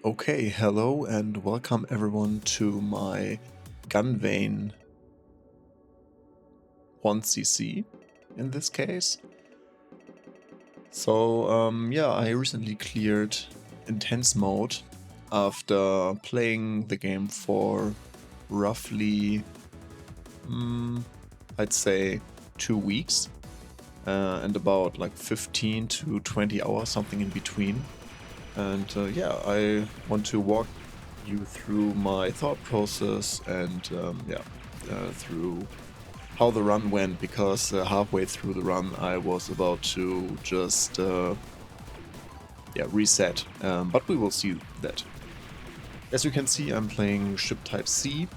Okay, hello and welcome everyone to my Gunvein 1cc in this case. So I recently cleared intense mode after playing the game for roughly, I'd say 2 weeks and about like 15 to 20 hours, something in between. And I want to walk you through my thought process and through how the run went, because halfway through the run I was about to just reset, but we will see that. As you can see, I'm playing ship type C,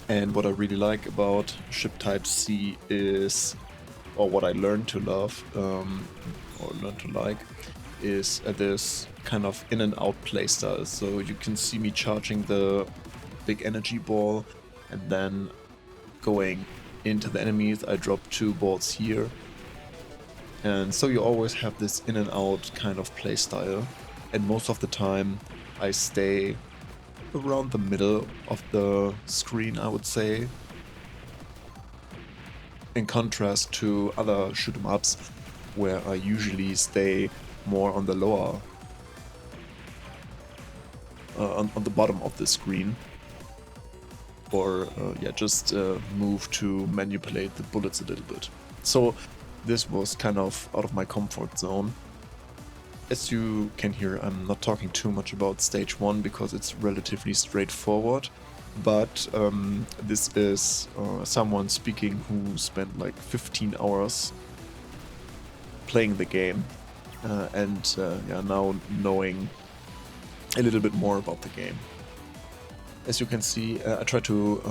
and what I really like about ship type C is, or what I learned to love or learn to like, is this kind of in and out playstyle. So you can see me charging the big energy ball and then going into the enemies. I drop 2 balls here, and so you always have this in and out kind of playstyle, and most of the time I stay around the middle of the screen, I would say, in contrast to other shoot 'em ups where I usually stay more on the lower on the bottom of the screen, or just move to manipulate the bullets a little bit. So this was kind of out of my comfort zone. As you can hear, I'm not talking too much about stage 1 because it's relatively straightforward, but this is someone speaking who spent like 15 hours playing the game and now knowing a little bit more about the game. As you can see, I tried to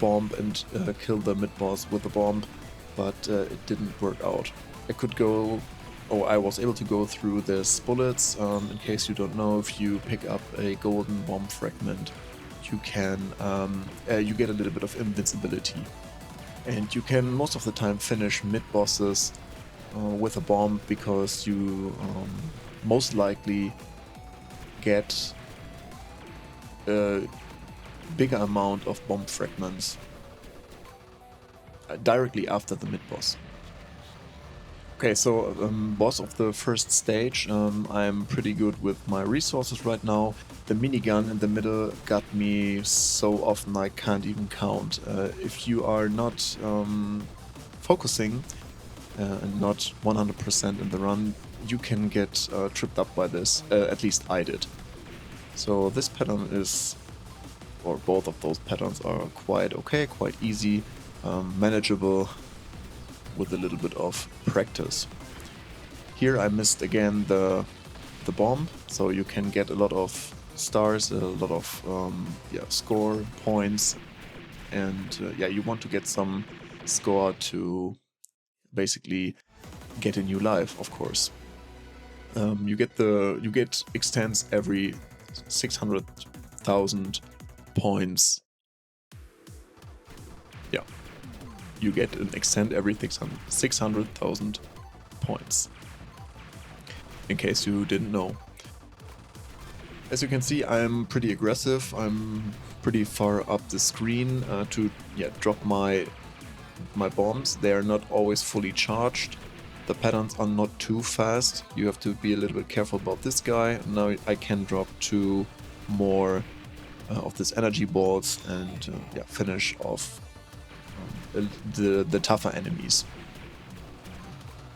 bomb and kill the mid-boss with the bomb, but it didn't work out. I was able to go through this bullets. In case you don't know, if you pick up a golden bomb fragment, you can you get a little bit of invincibility, and you can most of the time finish mid-bosses with a bomb, because you most likely get a bigger amount of bomb fragments directly after the mid-boss. Okay, so boss of the first stage, I'm pretty good with my resources right now. The minigun in the middle got me so often I can't even count. If you are not focusing and not 100% in the run, you can get tripped up by this. At least I did. So this pattern is, or both of those patterns are quite okay, quite easy, manageable with a little bit of practice. Here I missed again the bomb, so you can get a lot of stars, a lot of score points, and you want to get some score to basically get a new life, of course. You get extends every 600,000 points. Yeah, you get an extend every 600,000 points, in case you didn't know. As you can see, I'm pretty aggressive. I'm pretty far up the screen to drop my bombs. They are not always fully charged. The patterns are not too fast. You have to be a little bit careful about this guy. Now I can drop 2 more of these energy balls and finish off the tougher enemies.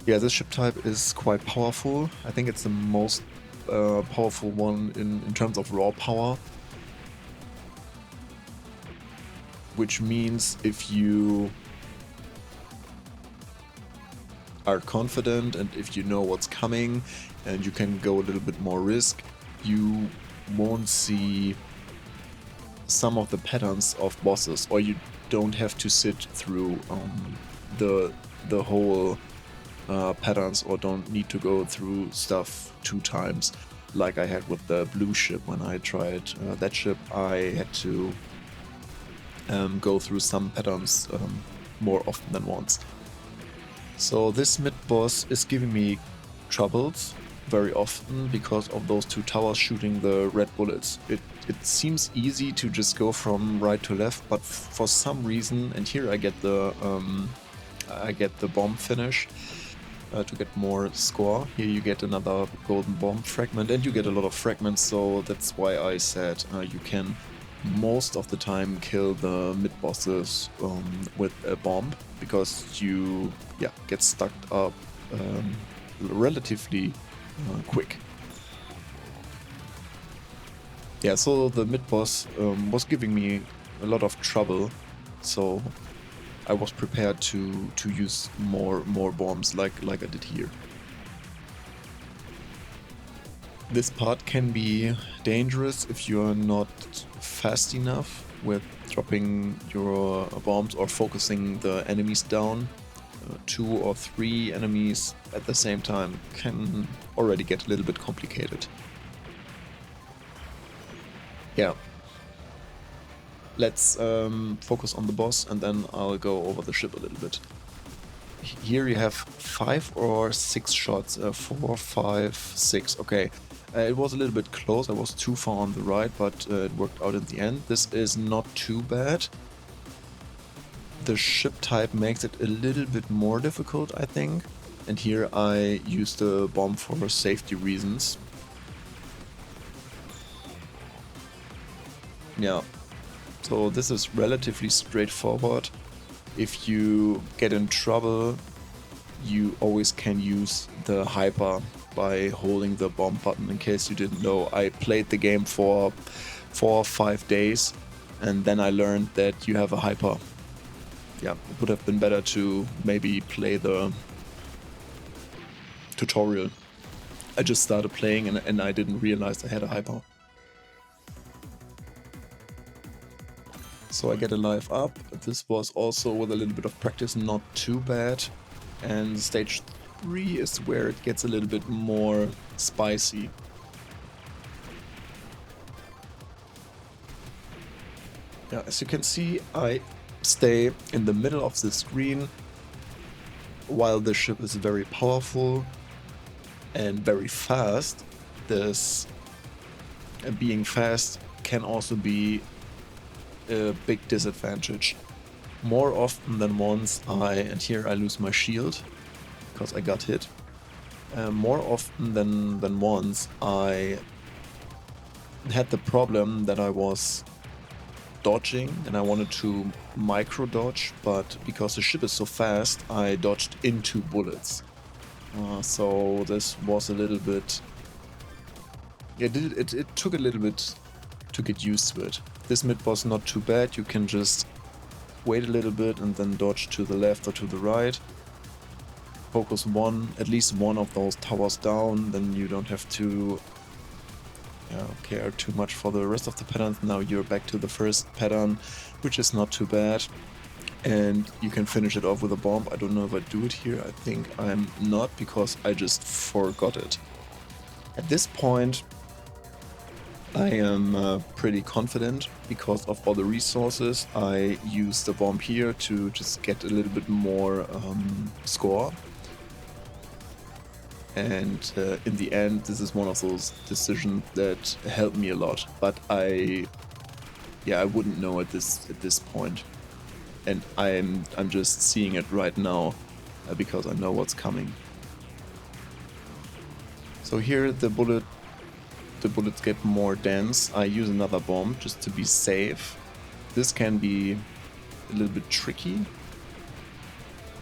Yeah, this ship type is quite powerful. I think it's the most powerful one in terms of raw power. Which means if you are confident and if you know what's coming and you can go a little bit more risk, you won't see some of the patterns of bosses, or you don't have to sit through the whole patterns, or don't need to go through stuff 2 times like I had with the blue ship. When I tried that ship, I had to go through some patterns more often than once. So this mid-boss is giving me troubles, very often because of those two towers shooting the red bullets. It seems easy to just go from right to left, but for some reason, and here I get the bomb finish to get more score. Here you get another golden bomb fragment, and you get a lot of fragments, so that's why I said you can most of the time kill the mid bosses with a bomb, because you get stuck up relatively quick. Yeah, so the mid boss was giving me a lot of trouble, so I was prepared to use more bombs like I did here. This part can be dangerous if you're not fast enough with dropping your bombs or focusing the enemies down. 2 or 3 enemies at the same time can already get a little bit complicated. Yeah. Let's focus on the boss, and then I'll go over the ship a little bit. Here you have 5 or 6 shots. 4, 5, 6. Okay. It was a little bit close. I was too far on the right, but it worked out in the end. This is not too bad. The ship type makes it a little bit more difficult, I think. And here I used the bomb for safety reasons. Yeah. So this is relatively straightforward. If you get in trouble, you always can use the hyper by holding the bomb button. In case you didn't know, I played the game for 4 or 5 days, and then I learned that you have a hyper. Yeah, it would have been better to maybe play the tutorial. I just started playing and I didn't realize I had a hyper. So I get a life up. This was also, with a little bit of practice, not too bad. And stage 3 is where it gets a little bit more spicy. Yeah, as you can see, I stay in the middle of the screen while the ship is very powerful and very fast. This being fast can also be a big disadvantage. More often than once and here I lose my shield because I got hit. More often than once I had the problem that I was dodging and I wanted to micro dodge, but because the ship is so fast I dodged into bullets. So this was a little bit... It took a little bit to get used to it. This mid boss not too bad, you can just wait a little bit and then dodge to the left or to the right. Focus at least one of those towers down, then you don't have to care too much for the rest of the patterns. Now you're back to the first pattern, which is not too bad. And you can finish it off with a bomb. I don't know if I do it here. I think I'm not, because I just forgot it. At this point, I am pretty confident because of all the resources. I use the bomb here to just get a little bit more score. And in the end, this is one of those decisions that helped me a lot. But I wouldn't know at this point, and I'm just seeing it right now because I know what's coming. So here the bullets get more dense. I use another bomb just to be safe. This can be a little bit tricky,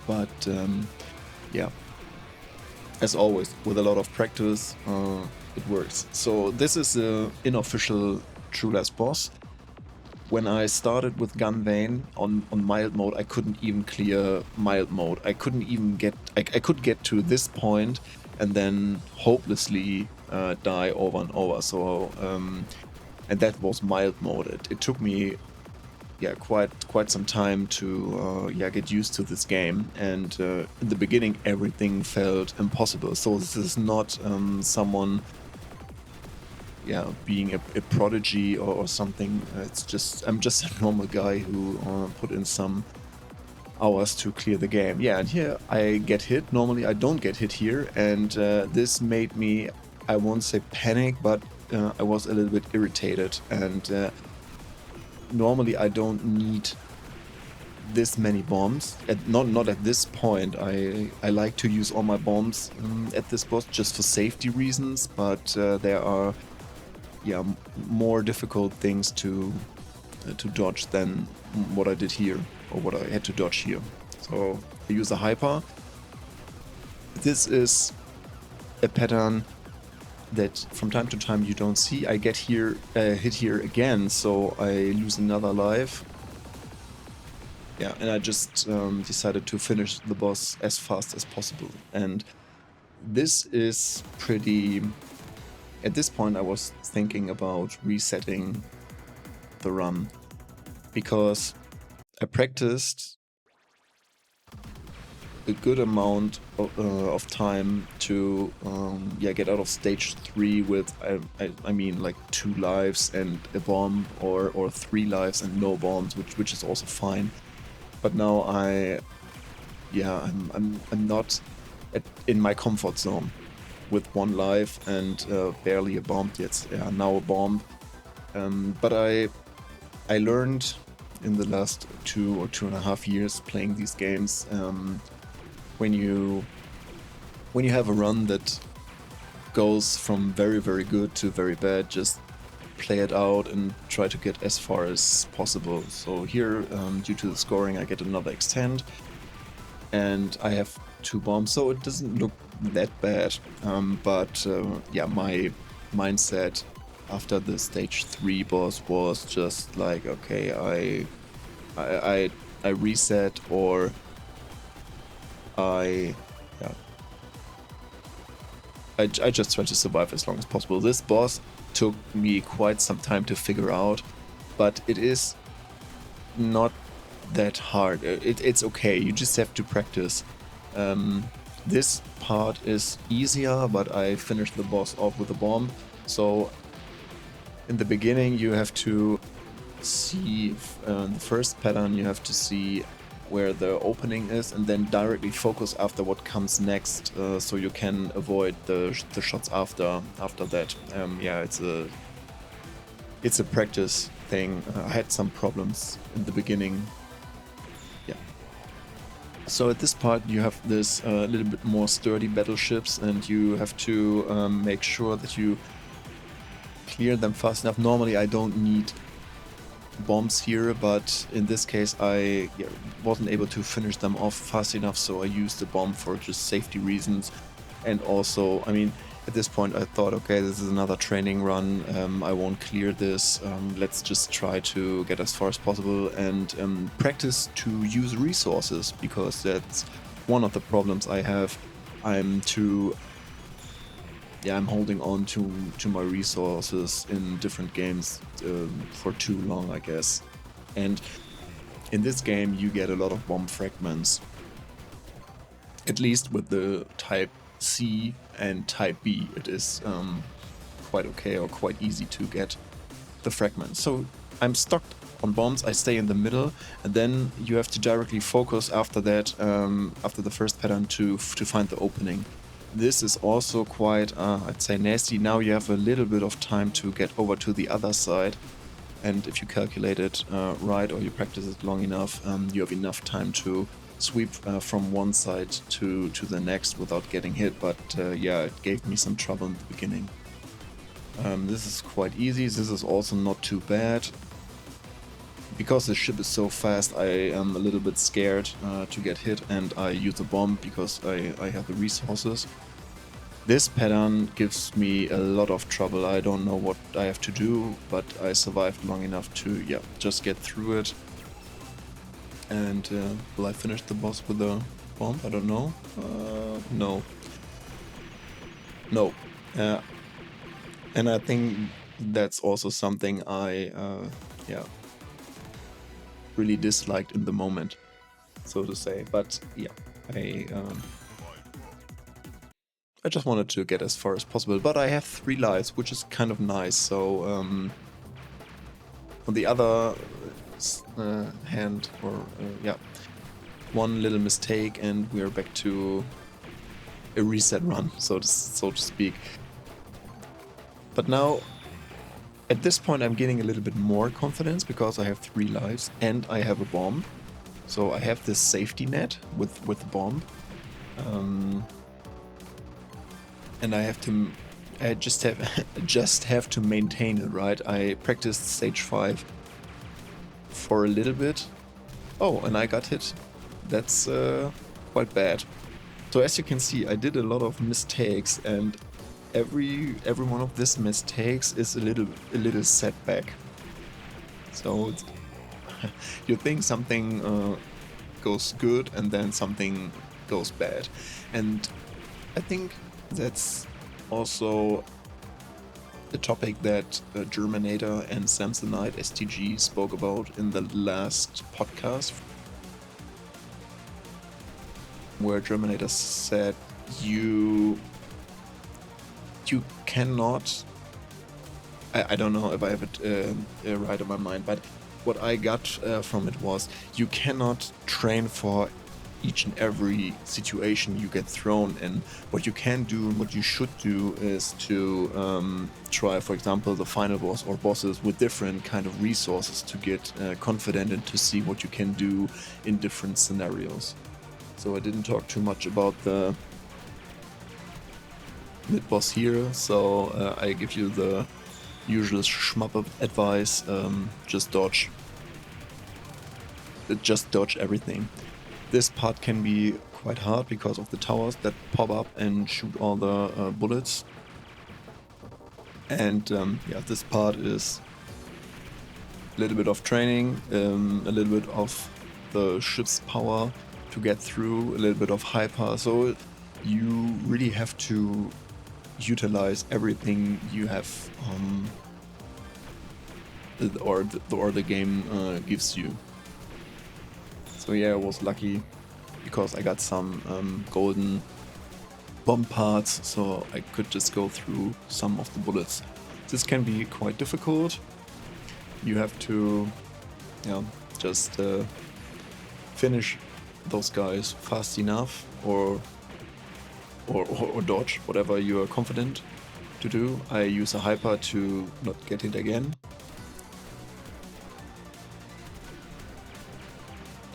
but yeah. As always, with a lot of practice, it works. So this is the unofficial True Last boss. When I started with Gunvein on mild mode, I couldn't even clear mild mode. I couldn't even get... I could get to this point and then hopelessly die over and over. So and that was mild mode. It took me quite some time to get used to this game, and in the beginning everything felt impossible. So this is not someone being a prodigy or something. It's just I'm just a normal guy who put in some hours to clear the game. Yeah, and here I get hit. Normally I don't get hit here, and this made me, I won't say panic, but I was a little bit irritated. And normally I don't need this many bombs. Not at this point. I like to use all my bombs at this boss just for safety reasons, but there are more difficult things to dodge than what I did here, or what I had to dodge here. So I use a hyper. This is a pattern that from time to time you don't see. I get here hit here again, so I lose another life. Yeah, and I just decided to finish the boss as fast as possible. And this is pretty... At this point I was thinking about resetting the run, because I practiced a good amount of time to get out of stage 3 with I mean like 2 lives and a bomb, or 3 lives and no bombs, which is also fine. But now I'm not in my comfort zone with 1 life and barely a bomb yet. Yeah, now a bomb. But I learned in the last 2 or 2.5 years playing these games, when you have a run that goes from very, very good to very bad, just play it out and try to get as far as possible. So here, due to the scoring, I get another extend, and I have 2 bombs, so it doesn't look that bad. But my mindset after the stage 3 boss was just like, okay, I reset, or I just try to survive as long as possible. This boss took me quite some time to figure out, but it is not that hard. It's okay, you just have to practice. This part is easier, but I finished the boss off with a bomb. So in the beginning you have to see the first pattern, you have to see where the opening is, and then directly focus after what comes next, so you can avoid the shots after that. It's a practice thing. I had some problems in the beginning. Yeah. So at this part you have this little bit more sturdy battleships, and you have to make sure that you clear them fast enough. Normally I don't need bombs here, but in this case I wasn't able to finish them off fast enough, so I used the bomb for just safety reasons. And also, I mean, at this point I thought, okay, this is another training run, I won't clear this, let's just try to get as far as possible and practice to use resources, because that's one of the problems I have. I'm holding on to my resources in different games for too long, I guess. And in this game you get a lot of bomb fragments. At least with the type C and type B, it is quite okay, or quite easy to get the fragments. So I'm stuck on bombs, I stay in the middle, and then you have to directly focus after that, after the first pattern, to find the opening. This is also quite, I'd say, nasty. Now you have a little bit of time to get over to the other side, and if you calculate it right, or you practice it long enough, you have enough time to sweep from one side to the next without getting hit. But it gave me some trouble in the beginning. This is quite easy. This is also not too bad. Because the ship is so fast, I am a little bit scared to get hit, and I use a bomb because I have the resources. This pattern gives me a lot of trouble. I don't know what I have to do, but I survived long enough to just get through it. And will I finish the boss with a bomb? I don't know. No. No. And I think that's also something I really disliked in the moment, so to say. But I just wanted to get as far as possible, but I have 3 lives, which is kind of nice. So on the other hand, one little mistake and we're back to a reset run, so to speak. But now, at this point, I'm getting a little bit more confidence because I have 3 lives and I have a bomb. So I have this safety net with the bomb. And I just have to maintain it, right? I practiced stage 5 for a little bit. Oh, and I got hit. That's quite bad. So as you can see, I did a lot of mistakes, and every one of these mistakes is a little setback. So you think something goes good, and then something goes bad, and I think that's also the topic that Germinator and Samsonite STG spoke about in the last podcast, where Germinator said you cannot. I don't know if I have it right in my mind, but what I got from it was you cannot train for each and every situation you get thrown in. What you can do and what you should do is to try, for example, the final boss or bosses with different kind of resources to get confident and to see what you can do in different scenarios. So I didn't talk too much about the mid-boss here, so I give you the usual shmup advice, just dodge everything. This part can be quite hard because of the towers that pop up and shoot all the bullets. And yeah, this part is a little bit of training, a little bit of the ship's power to get through, a little bit of hyper. So you really have to utilize everything you have, or the game gives you. So yeah, I was lucky because I got some golden bomb parts, so I could just go through some of the bullets. This can be quite difficult. You have to, just finish those guys fast enough, or dodge, whatever you are confident to do. I use a hyper to not get hit again.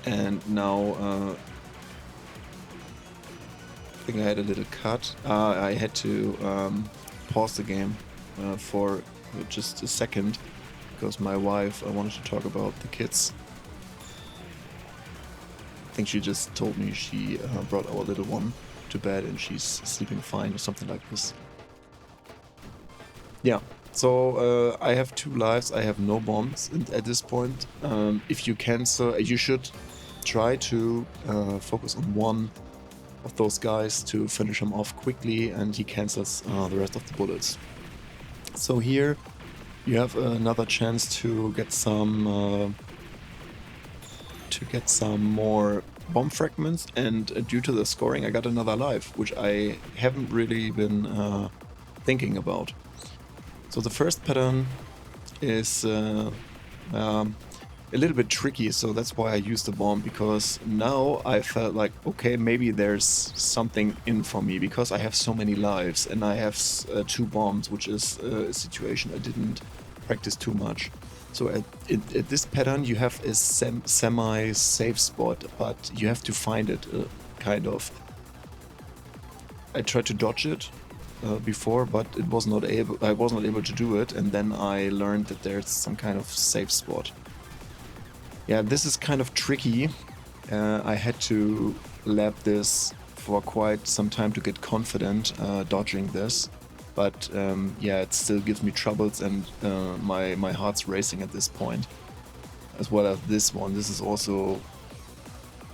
And now I think I had a little cut. I had to pause the game for just a second because my wife, I wanted to talk about the kids. I think she just told me she brought our little one to bed and she's sleeping fine or something like this. Yeah, so I have 2 lives, I have no bombs at this point. If you cancel, you should try to focus on one of those guys to finish him off quickly, and he cancels the rest of the bullets. So here you have another chance to get some more bomb fragments, and due to the scoring I got another life, which I haven't really been thinking about. So the first pattern is a little bit tricky, so that's why I used the bomb, because now I felt like, okay, maybe there's something in for me, because I have so many lives and I have 2 bombs, which is a situation I didn't practice too much. So at this pattern you have a semi-safe spot, but you have to find it, kind of. I tried to dodge it before, but I was not able to do it, and then I learned that there's some kind of safe spot. Yeah, this is kind of tricky. I had to lab this for quite some time to get confident dodging this, but yeah, it still gives me troubles, and my heart's racing at this point, as well as this one. This is also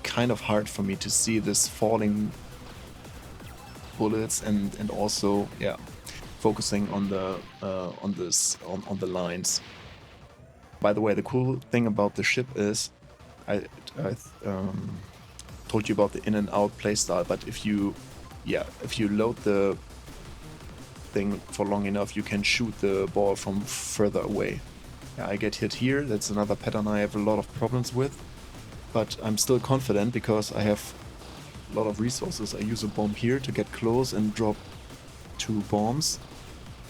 kind of hard for me to see this falling bullets, and also, yeah, focusing on the lines. By the way, the cool thing about the ship is, I told you about the in and out playstyle, but if you load the thing for long enough, you can shoot the ball from further away. Yeah, I get hit here. That's another pattern I have a lot of problems with. but I'm still confident because I have a lot of resources. I use a bomb here to get close and drop 2 bombs.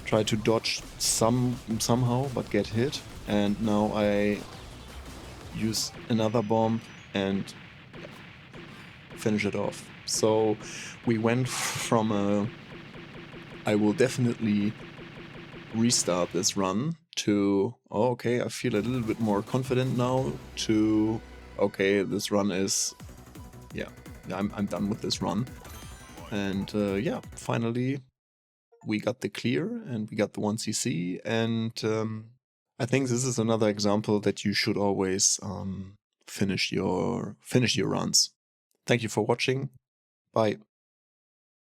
Try to dodge somehow, but get hit. And now I use another bomb and finish it off. So we went from a I will definitely restart this run to, oh, okay, I feel a little bit more confident now, to, okay, this run is, yeah, I'm done with this run. And yeah, finally we got the clear and we got the 1cc, and I think this is another example that you should always finish your runs. Thank you for watching. Bye.